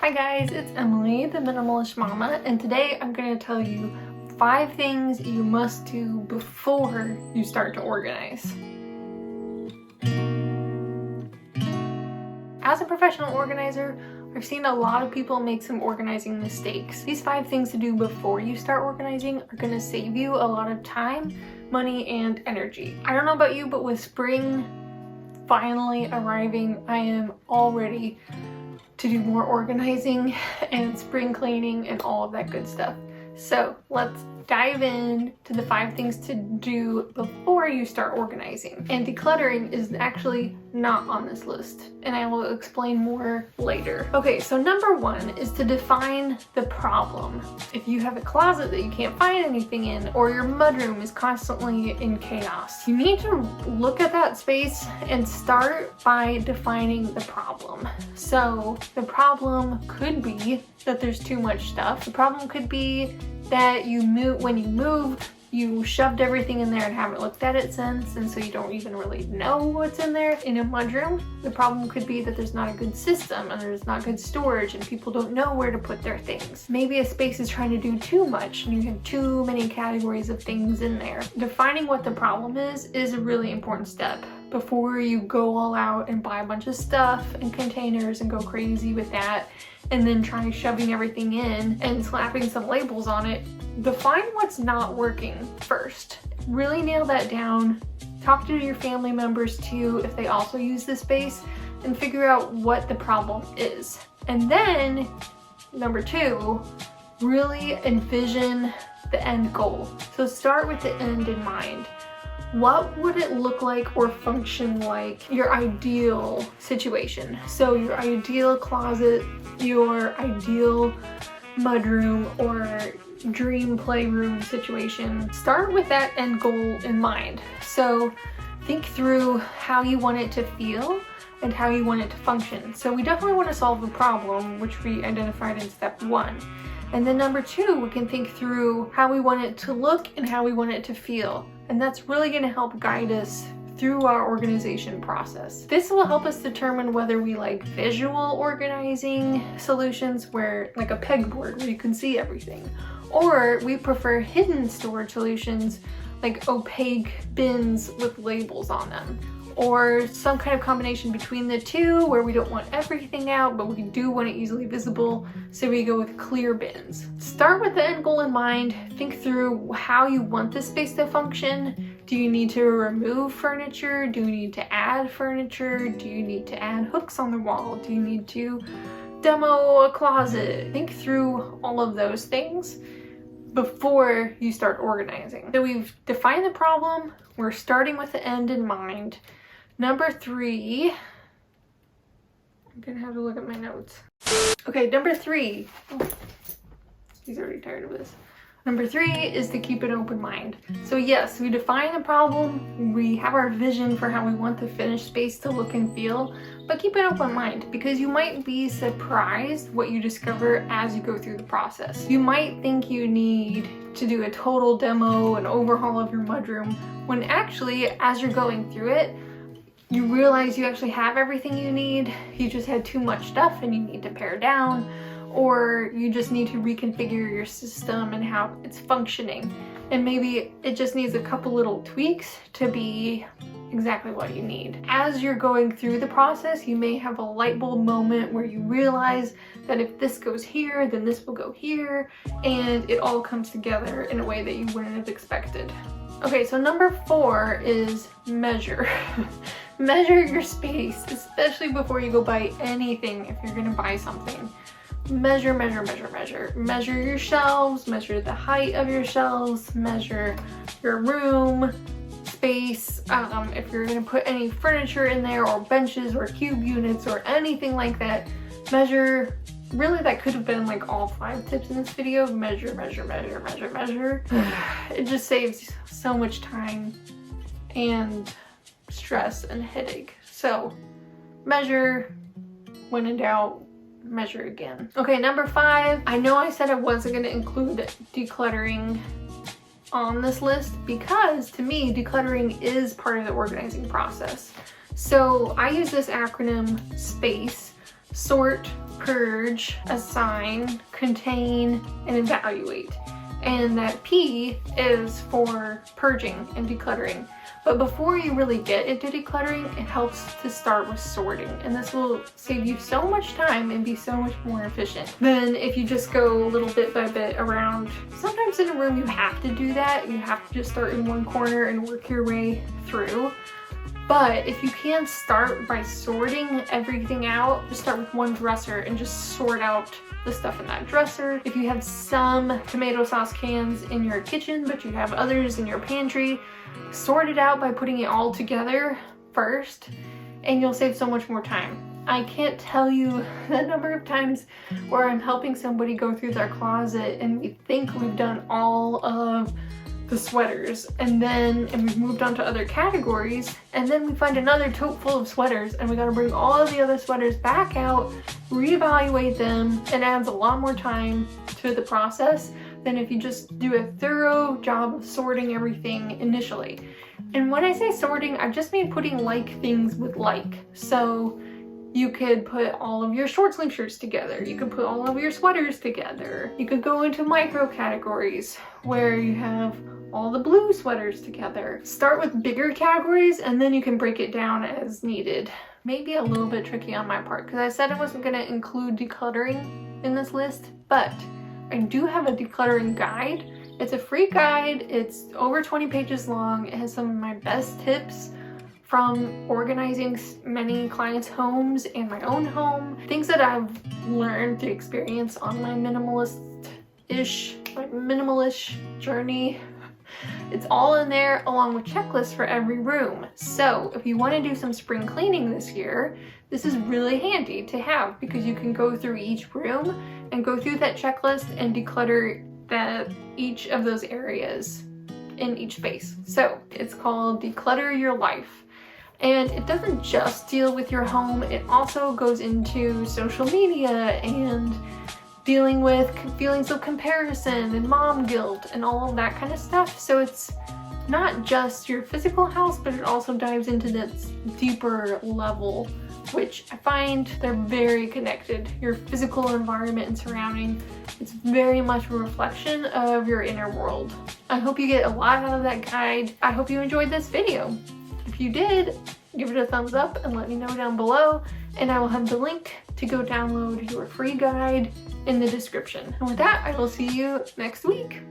Hi guys, it's Emily, the Minimalist Mama, and today I'm going to tell you 5 things you must do before you start to organize. As a professional organizer, I've seen a lot of people make some organizing mistakes. These 5 things to do before you start organizing are going to save you a lot of time, money, and energy. I don't know about you, but with spring finally arriving, I am all ready to do more organizing and spring cleaning and all of that good stuff. So let's dive in to the 5 things to do before you start organizing. And decluttering is actually not on this list, and I will explain more later. Okay, so number 1 is to define the problem. If you have a closet that you can't find anything in, or your mudroom is constantly in chaos, you need to look at that space and start by defining the problem. So the problem could be that there's too much stuff. The problem could be that when you moved, you shoved everything in there and haven't looked at it since, and so you don't even really know what's in there. In a mudroom, the problem could be that there's not a good system and there's not good storage and people don't know where to put their things. Maybe a space is trying to do too much and you have too many categories of things in there. Defining what the problem is a really important step before you go all out and buy a bunch of stuff and containers and go crazy with that, and then try shoving everything in and slapping some labels on it. Define what's not working first. Really nail that down. Talk to your family members too if they also use this space, and figure out what the problem is. And then, number 2, really envision the end goal. So start with the end in mind. What would it look like or function like your ideal situation? So your ideal closet, your ideal mudroom, or dream playroom situation. Start with that end goal in mind. So think through how you want it to feel and how you want it to function. So we definitely want to solve the problem, which we identified in step 1. And then number 2, we can think through how we want it to look and how we want it to feel. And that's really going to help guide us through our organization process. This will help us determine whether we like visual organizing solutions, where like a pegboard where you can see everything, or we prefer hidden storage solutions like opaque bins with labels on them, or some kind of combination between the two where we don't want everything out but we do want it easily visible, so we go with clear bins. Start with the end goal in mind. Think through how you want this space to function. Do you need to remove furniture? Do you need to add furniture? Do you need to add hooks on the wall? Do you need to demo a closet? Think through all of those things before you start organizing. So we've defined the problem. We're starting with the end in mind. Number 3, I'm gonna have to look at my notes. Okay, number 3. Oh, he's already tired of this. Number 3 is to keep an open mind. So yes, we define the problem, we have our vision for how we want the finished space to look and feel, but keep an open mind, because you might be surprised what you discover as you go through the process. You might think you need to do a total demo and overhaul of your mudroom, when actually, as you're going through it, you realize you actually have everything you need. You just had too much stuff and you need to pare down, or you just need to reconfigure your system and how it's functioning. And maybe it just needs a couple little tweaks to be exactly what you need. As you're going through the process, you may have a light bulb moment where you realize that if this goes here, then this will go here, and it all comes together in a way that you wouldn't have expected. Okay, so number 4 is measure. Measure your space, especially before you go buy anything. If you're gonna buy something, measure, measure, measure, measure. Measure your shelves, measure the height of your shelves, measure your room space. If you're gonna put any furniture in there, or benches or cube units or anything like that, measure. Really, that could have been like all 5 tips in this video. Measure, measure, measure, measure, measure. It just saves so much time and stress and headache. So measure. When in doubt, measure again. Okay, number 5. I know I said I wasn't going to include decluttering on this list, because to me, decluttering is part of the organizing process. So I use this acronym SPACE: sort, purge, assign, contain, and evaluate. And that P is for purging and decluttering. But before you really get into decluttering, it helps to start with sorting. And this will save you so much time and be so much more efficient than if you just go little bit by bit around. Sometimes in a room you have to do that. You have to just start in one corner and work your way through. But if you can start by sorting everything out, just start with one dresser and just sort out the stuff in that dresser. If you have some tomato sauce cans in your kitchen, but you have others in your pantry, sort it out by putting it all together first, and you'll save so much more time. I can't tell you the number of times where I'm helping somebody go through their closet and we think we've done all of the sweaters and we've moved on to other categories, and then we find another tote full of sweaters and we gotta bring all of the other sweaters back out, reevaluate them, and adds a lot more time to the process than if you just do a thorough job of sorting everything initially. And when I say sorting, I just mean putting like things with like. So you could put all of your short sleeve shirts together. You could put all of your sweaters together. You could go into micro categories where you have all the blue sweaters together. Start with bigger categories and then you can break it down as needed. Maybe a little bit tricky on my part because I said I wasn't going to include decluttering in this list, but I do have a decluttering guide. It's a free guide. It's over 20 pages long. It has some of my best tips from organizing many clients' homes and my own home. Things that I've learned to experience on my minimalist-ish journey. It's all in there along with checklists for every room. So if you want to do some spring cleaning this year, this is really handy to have because you can go through each room and go through that checklist and declutter each of those areas in each space. So it's called Declutter Your Life. And it doesn't just deal with your home, it also goes into social media and dealing with feelings of comparison and mom guilt and all of that kind of stuff. So it's not just your physical house, but it also dives into this deeper level, which I find they're very connected. Your physical environment and surrounding, it's very much a reflection of your inner world. I hope you get a lot out of that guide. I hope you enjoyed this video. If you did, give it a thumbs up and let me know down below, and I will have the link to go download your free guide in the description. And with that, I will see you next week.